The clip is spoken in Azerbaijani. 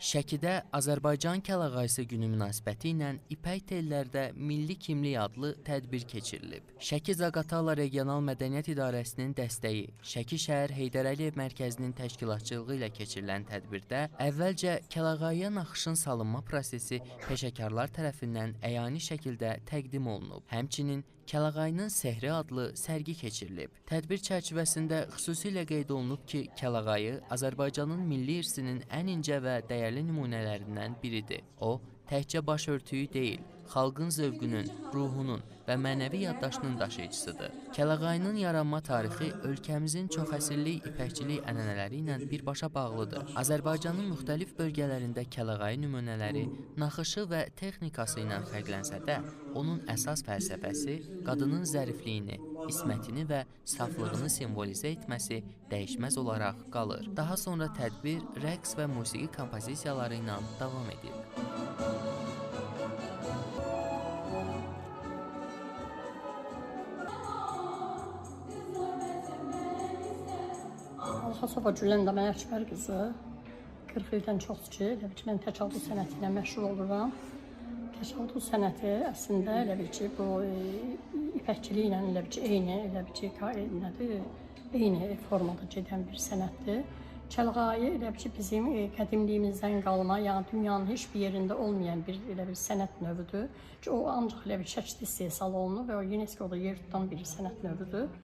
Şəkidə Azərbaycan Kəlağayısı günü münasibəti ilə İpək tellərdə Milli Kimlik adlı tədbir keçirilib. Şəki Zaqatala Regional Mədəniyyət İdarəsinin dəstəyi, Şəki şəhər Heydər Əliyev Mərkəzinin təşkilatçılığı ilə keçirilən tədbirdə əvvəlcə Kəlağayıya naxışın salınma prosesi peşəkarlar tərəfindən əyani şəkildə təqdim olunub. Həmçinin Kəlağayının Sehri adlı sərgi keçirilib. Tədbir çərçivəsində xüsusilə qeyd olunub ki, Kəlağayı Azərbaycanın milli irsinin ən incə və dəyərli nümunələrindən biridir. O, təkcə başörtüyü deyil, xalqın zövqünün, ruhunun və mənəvi yaddaşının daşıyıcısıdır. Kəlağayının yaranma tarixi ölkəmizin çoxəsrlik ipəkçilik ənənələri ilə birbaşa bağlıdır. Azərbaycanın müxtəlif bölgələrində Kəlağayı nümunələri naxışı və texnikası ilə fərqlənsə də, onun əsas fəlsəfəsi qadının zərifliyini, ismətini və saflığını simvolizə etməsi dəyişməz olaraq qalır. Daha sonra tədbir rəqs və musiqi kompozisiyaları ilə davam edir. Alxasova Güləndam Əkbər qızı, 40 ildən çoxdur ki, elə bil ki, mən təkalduz sənəti ilə məşğul oluram. Təkalduz sənəti əslində elə bil ki, bu ipəkçilik ilə elə bil ki, eyni formada gedən bir sənətdir. Kəlağayı elə bil ki, bizim qədimliyimizdən qalma, yəni dünyanın heç bir yerində olmayan bir elə bir sənət növüdür ki, o ancaq elə bir Şəkidə istehsal olunur və o UNESCO-da yer tutan bir sənət növüdür.